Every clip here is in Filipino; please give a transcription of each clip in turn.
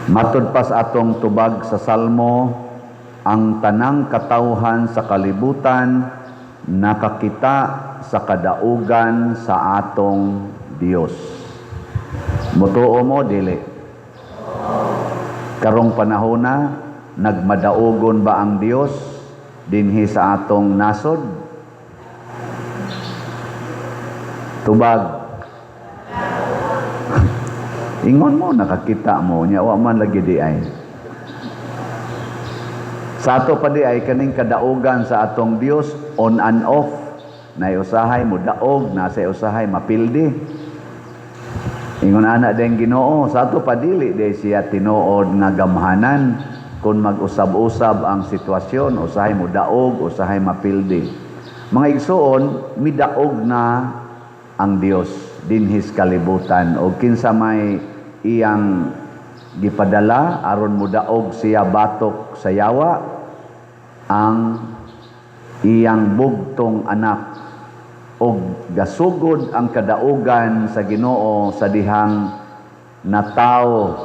Matud pa sa atong tubag sa Salmo, ang tanang katawhan sa kalibutan nakakita sa kadaugan sa atong Dios. Mutuo mo dili? Karong panahona, nagmadaugon ba ang Dios dinhi sa atong nasod? Tubag. Ingon mo, nakakita mo nya, wa man lagi di ay. Sa ato pa di ay kaning kadaugan sa atong Dios on and off. Nay usahay mo daog, nasa usahay mapildi. Ingon ana deng Ginoo, sa ato pa dili di siya tinuod nga gamhanan kun mag-usab-usab ang sitwasyon, usahay mo daog, usahay mapildi. Mga igsoon, midaog na ang Dios dinhis kalibutan o kinsa may iyang gipadala aron mudaog siya batok sa yawa ang iyang bugtong anak og gasugod ang kadaugan sa Ginoo sa dihang natao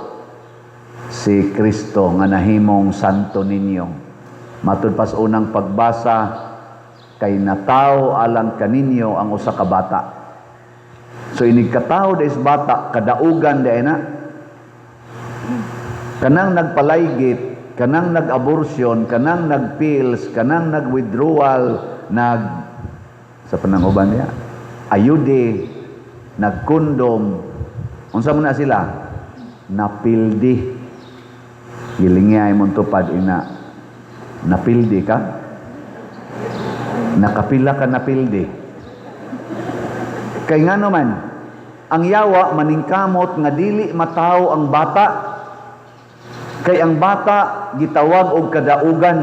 si Kristo nga nahimong Santo Niño. Matud pas unang pagbasa, kay natao alang kaninyo ang usa ka bata. So inig katao des bata kadaugan di na. Kanang nagpalaygit, kanang nag-abortion, kanang nag-pills, kanang nag-withdrawal, sa pananguban niya, ayude, nagkondom, unsa man na sila? Napildi. Gilingay mong tupad ina. Napildi ka? Nakapila ka napildi. Kay nga naman, ang yawa maningkamot nga dili mataw ang bata. Kay ang bata gitawag og kadaugan.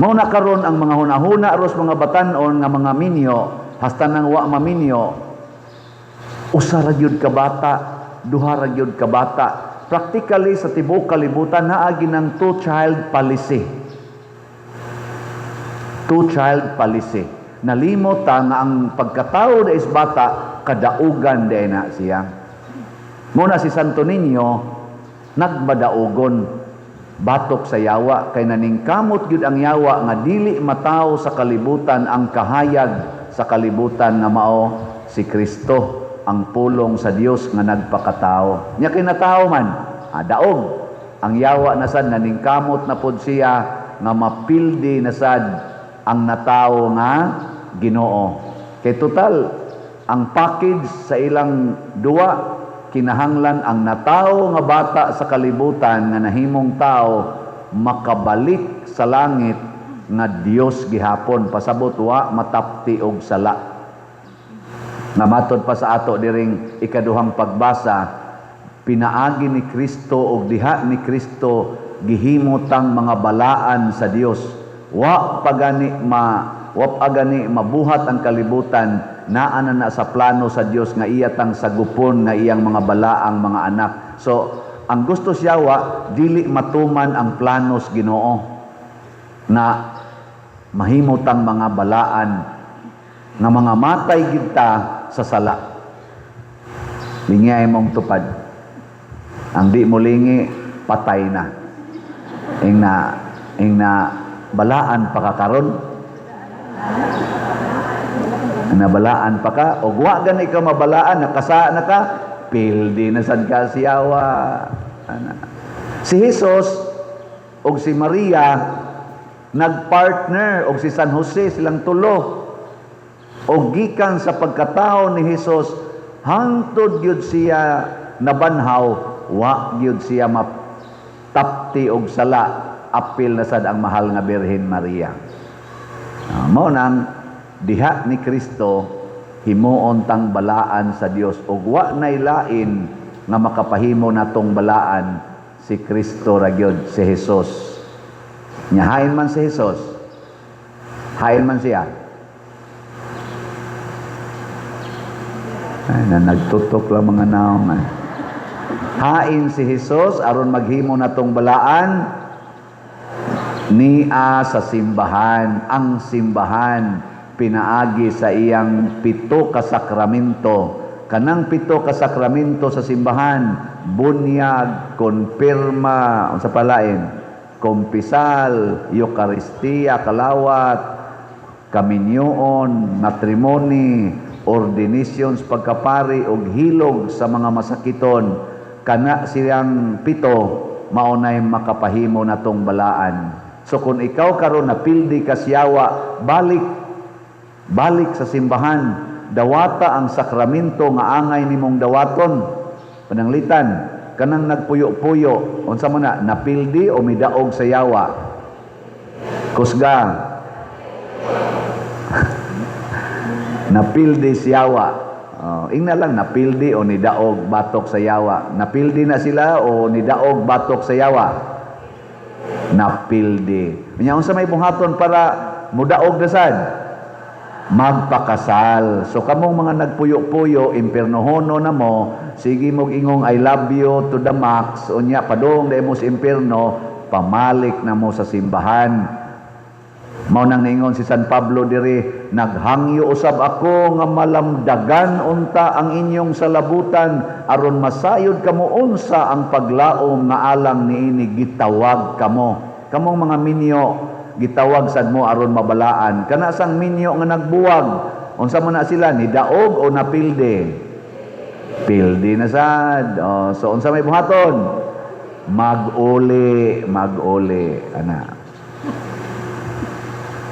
Mao na karon ang mga hunahuna aros mga batan-on nga mga minyo, hasta nang wa maminyo, usa ra gyud ka bata, duha ra gyud ka bata. Practically sa tibuok kalibutan naa ginang two-child policy. Two-child policy. Nalimot nga ang pagkatao da is bata, kadaugan da na siya. Muna si Santo Niño, nagmadaugon, batok sa yawa, kay naningkamot gyud ang yawa nga dili mataw sa kalibutan ang kahayag sa kalibutan nga mao si Kristo, ang pulong sa Dios nga nagpakatao. Nya kinatao man, daog. Ang yawa na sad naningkamot na pod siya nga mapildi na sad ang natao nga Ginoo. Kay total, ang package sa ilang duwa, kinahanglan ang natao nga bata sa kalibutan nga nahimong tao makabalik sa langit nga Dios gihapon, pasabot wa matapti og sala. Namatod pa sa ato diring ikaduhang pagbasa, pinaagi ni Kristo og diha ni Kristo gihimotang mga balaan sa Dios. Wa pagani mabuhat ang kalibutan, naa na sa plano sa Dios nga iyatang sagupon nga iyang mga balaang mga anak. So ang gusto siya dili matuman ang planos Ginoo na mahimutang mga balaan nga mga matay kita sa sala. Lingay mong tupad. Ang di mo lingi, patay na. Ing na balaan pa ka karon. Nabalaan pa ka, o wa gani ka mabalaan, nakasa na ka, pildi na sad ka siyawa. Si Jesus o si Maria nagpartner o si San Jose silang tulo. O gikan sa pagkatao ni Jesus, hangtod gyud siya nabanhaw, wa gyud siya maptapti og sala, apil na sad ang mahal nga Birhen Maria. Mao nang diha ni Kristo himuon tang balaan sa Dios ug wa nay lain nga makapahimo natong balaan si Kristo ra gyud, si Jesus. Nya hain man si Jesus, hain man siya. Ay, na nagtutok lang mga naong. Hain si Jesus aron maghimo natong balaan niya sa simbahan. Ang simbahan pinaagi sa iyang 7 ka sakramento kanang 7 ka sakramento sa simbahan, bunyag, konfirma, unsa palain, kumpisal, Eucharistia, kalawat, kaminyoon, matrimony, ordinations pagkapari og hilog sa mga masakiton, kana siyang 7 maunay makapahimo natong balaan. So kung ikaw karon napildi ka siyawa, balik sa simbahan, dawata ang sakramento nga angay nimong dawaton. Pananglitan, kanang nagpuyo-puyo, unsa man na, napildi o midaog sa yawa? Kusga. Napildi siyawa. Ingna lang, napildi o nidaog batok sa yawa. Napildi na sila o nidaog batok sa yawa? Napildi. Nya unsa may buhaton para mudaog na sad? Magpakasal. So kamong mga nagpuyo-puyo, impiernohono na mo, sige mong ingong I love you to the max, unya padong dahil mo sa impierno, pamalik na mo sa simbahan. Mao nang ningon si San Pablo diri, naghangyo usab ako nga malamdagan unta ang inyong salabutan aron masayod kamo unsa ang paglaom nga alang niini gitawag kamo. Kamong mga minyo gitawag sad mo aron mabalaan. Kana sang minyo nga nagbuwag, unsa man na sila, ni daog o napilde? Pildi na sad. So unsa may buhaton? Mag-uli. Ana.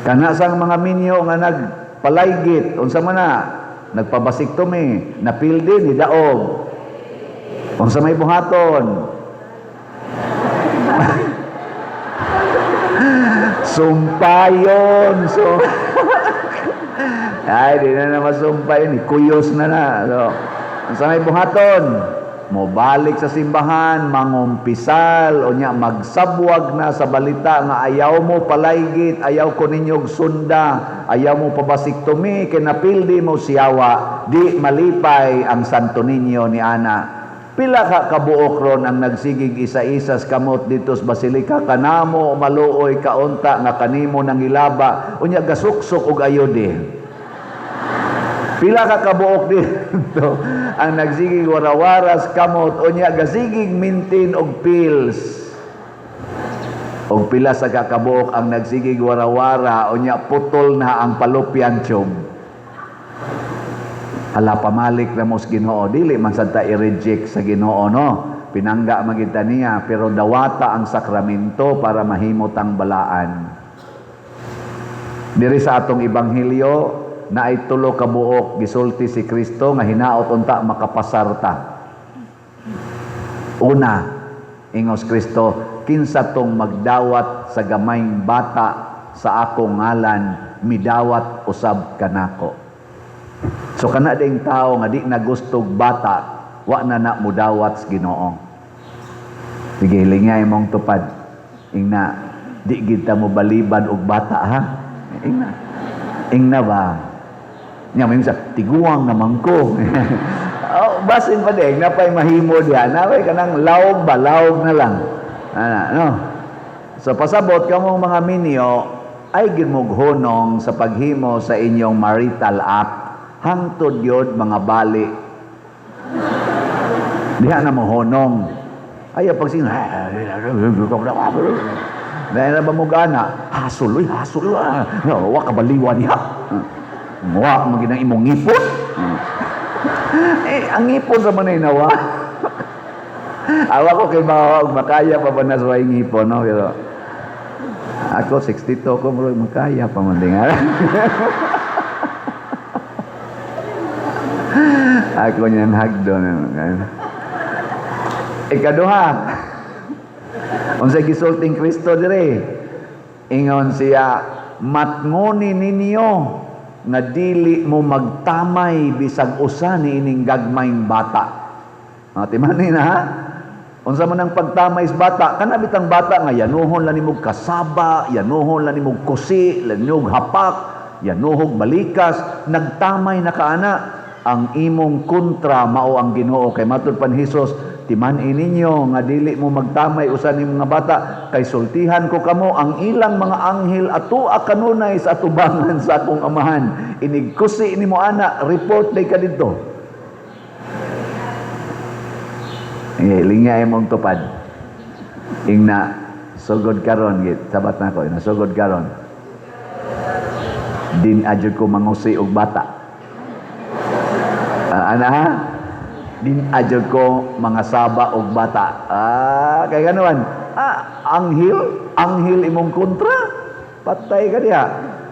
Kana sang mga minyo nga nagpalaygit, unsa man na, nagpabasiktomi, napildi ni daog. Unsa may buhaton? Sumpayon. So ay, di na masumpay ni kuyos na. So, unsa may buhaton? Mobalik sa simbahan, mangumpisal, o nya magsabwag na sa balita nga ayaw mo palaygit, ayaw ko ninyog sunda, ayaw mo pabasiktomi, kinapildi mo siyawa, di malipay ang Santo Niño ni Ana. Pila ka kabuok ron ang nagsigig isa-isas kamot dito sa Basilika, kanamo maluoy kaunta nga kanimo nang ilaba, o nya gasuksok og ayode. Pila ka kabuok dito ang nagsigig warawaras kamot, o nya gasigig mintin og pills. Og pila sa kakabuok ang nagsigig warawara, o nya putol na ang fallopian tube. Hala, pamalik na mo sa Ginoo, dili man sad ta i-reject sa Ginoo, no? Pinangga magita niya, pero dawata ang sakramento para mahimot ang balaan. Diri sa atong ebanghelyo, na ay 3 ka buok gisulti si Kristo nga hinaot unta makapasarta. Una, ingos Kristo, kinsa tong magdawat sa gamayng bata sa akong ngalan, midawat usab kanako. So kana ding tao nga di nagustog bata, wa na mudawat sa Ginoo. Sige, lingay mong tupad. Ingna, di kita mo baliban og bata, ha? Ingna ba? Nya may sa tiguang naman ko. Basin pa din, napay mahimo diyan. Napay kanang lawog na lang. No? So pasabot kamong mga minyo, ay gimughonong sa paghimo sa inyong marital act. Hangtod yod mga bali. Diha na mo honong. Ay pag sing dahil na ba mo gana? Hasol. Wa ka baliwan diha. Wa maginang imong ngipon. Ang ngipon ra man ay nawa. Awa ko kay makaya pa ba na sa ngipon, no? Pero ako 62 ko bro, makaya pa man dinga. Ako niyang hagdo na. Ikaduha. Unsa gisulting Kristo dire? Ingon siya, matngoni ninyo nga dili mo magtamay bisag usa ni ining gagmayng bata. Timanin na ha? Unsa man ang pagtamay sa bata? Kana bitang bata nga yanuhon lang nimog kasaba, yanuhon lang nimog kusi, yanuhog hapak, yanuhog balikas, nagtamay na kaana. Ang imong kontra mao ang Ginoo kay matud pan Hesus, timan-in ninyo nga dili mo magtamay usa ni mga bata kay sultihan ko kamo ang ilang mga anghel atua kanunay sa atubangan sa akong amahan. Inig kusi nimo ana, report day ka didto. Lingya imong tupad. Ingna sugod karon git sabat nako ina sugod karon. Din adyo ko mangusi og bata. Ana ha? Din adyo ko mga saba og bata. Kay ganuan. Anghel imong kontra. Patay ka diha.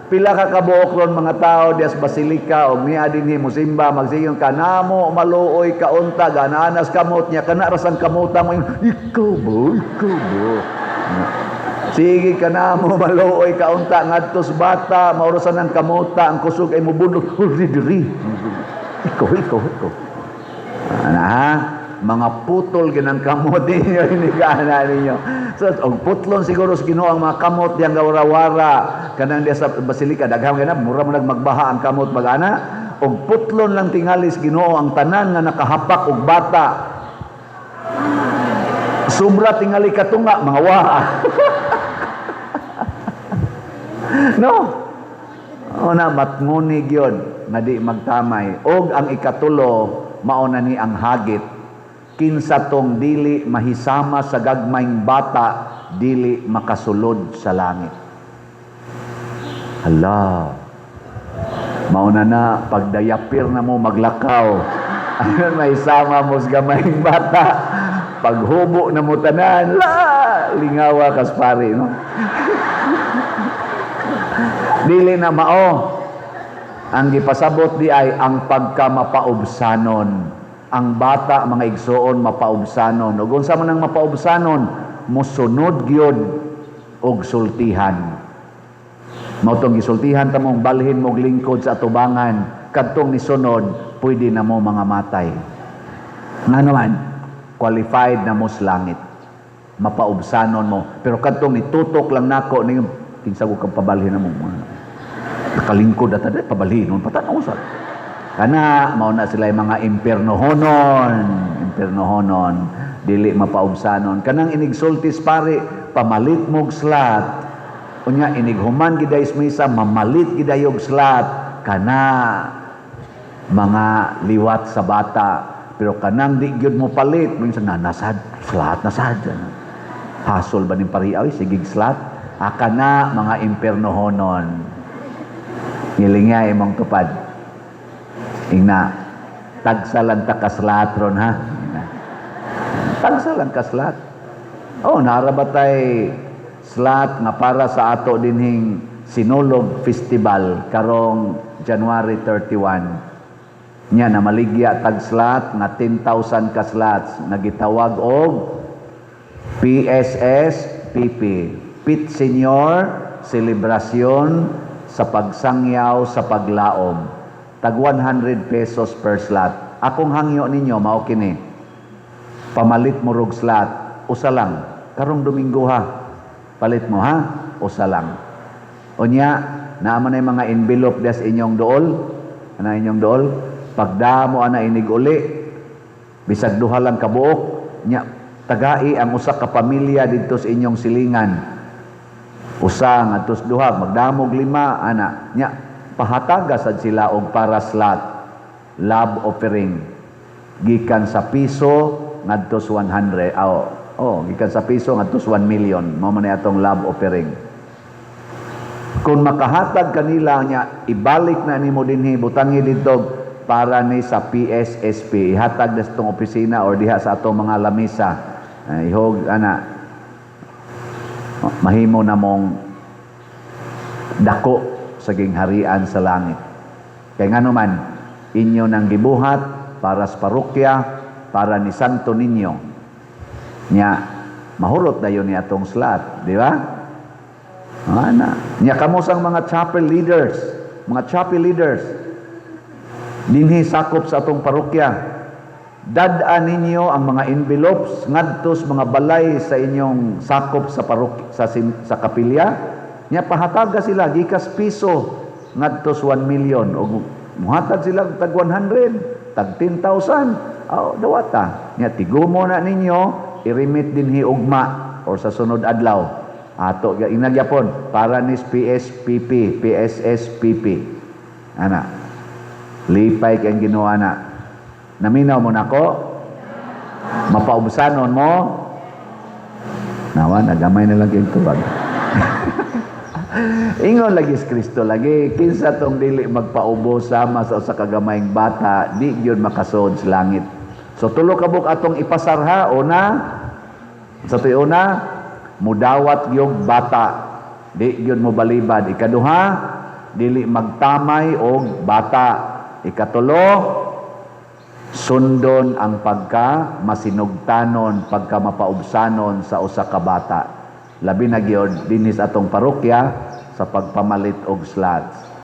Pila ka kabuok ron mga tao dias basilika og niya dinhi musimba magsiyon ka namo maluoy ka unta gananas kamot niya kana rasan kamuta mo ikaw bo. Sige ka namo maluoy ka unta ngadtos bata maurasan ang kamuta ang kusog ay mubunod diri. Ikaw. Mga putol ginang kamot ninyo inigana ninyo. So og putlon siguro sa Ginoo ang mga kamot diyang gawara-wara kanang diya sa basilika daghang ganap mura mo magbaha ang kamot magana og putlon lang tingali sa Ginoo ang tanan nga nakahapak og bata. Sobra tingali katunga mga waa. No. Una matngunig yun na di magtamay og ang ikatulo mauna ni ang hagit kinsa tong dili mahisama sa gagmayng bata dili makasulod sa langit. Hala. Mauna na pagdayapir na mo maglakaw. Ayon mahisama mo sa gagmayng bata. Paghubo na mo tanan, lingawa kaspari, no? Dili na mao. Ang gipasabot di ay ang pagkamapaubsanon. Ang bata mga igsoon mapaubsanon ug unsa man ang mapaubsanon mosunod gyud og sultihan mao tong gisultihan ta mong balhin mog lingkod sa atubangan kadtong nisunod pwede na mo mga matay nga naman qualified na mo sa langit mapaubsanon mo pero kadtong nitutok lang nako ning kinsa ko kang pabalhin na mo nakalingkod ata di pabalhin patanaw sa kana mao na sila mga impiernohonon dili mapaubsanon kanang inigsultis pare pamalit mog slat unya inighuman giday misa mamalit giday og slat kana mga liwat sa bata pero kanang di gyud mo palit minsan nasad slat nasad hasol ba ning pariaw sigig slat kana mga impiernohonon ngilingay imong tupad. Ingna, tagsalan ta kaslat ron ha. Tagsalan kaslat. Narabatay slat nga para sa ato dinhing Sinulog Festival karong January 31. Nya na maligya tagslat nga 10,000 ka slots nga gitawag og PSSPP. Pit Senior Selebrasyon sa pagsangyaw sa paglaom. Tag 100 pesos per slot. Akong hangyo ninyo mao kini. Pamalit mo rog slot, usa lang. Karong Domingo ha. Palit mo ha, usa lang. Unya, naman ay mga envelope des inyong dool. Ana inyong dool? Pagdamo ana inig uli. Bisag duha lang kabuok, nya tagai ang usa ka pamilya didto sa inyong silingan. Usa ngadto duha, magdamog 5 ana. Nya pahataga sad sila og para slot love offering gikan sa piso ngadto 100 gikan sa piso ngadto 1 million mao man atong love offering kung makahatag kanila nya ibalik na nimo dinhi butangi didto para ni sa PSSP ihatag sa tong opisina or diha sa atong mga lamisa ihog ana mahimo na mong dako saging harian sa langit. Kaya nga naman, inyo nang gibuhat para sa parokya, para ni Santo Niño. Nya, mahurot na yun ni atong slot. Di ba? Nya, kamusang mga chapel leaders, dinhi sakop sa atong parokya. Dadaan ninyo ang mga envelopes ngadtos mga balay sa inyong sakop sa parokya, sa kapilya. Nya pahataga sila gikas piso ngadtos 1 million o muhatag sila tag 100 tag 10,000 dawata nya tigumo na ninyo i-remit dinhi ugma or sa sunod adlaw ato inagyapon para ni PSSPP ana lipay kang Ginoo ana naminaw mo nako Mapaubsanon mo. Nawa, nagamay na lang yung tubag. Ingon lagi si Kristo lagi, kinsa tong dili magpaubo sama sa usa ka gamayng bata, di gyud makasud sa langit. So tulo ka buk atong ipasarha. Una, sa una, mudawat gyud bata, di gyud mo balibad. Ikaduha, dili magtamay og bata. Ikatulo, sundon ang pagka masinugtanon, pagka mapaubsanon sa usa ka bata. Labi na gyud dinis atong parokya sa pagpamalit og slots.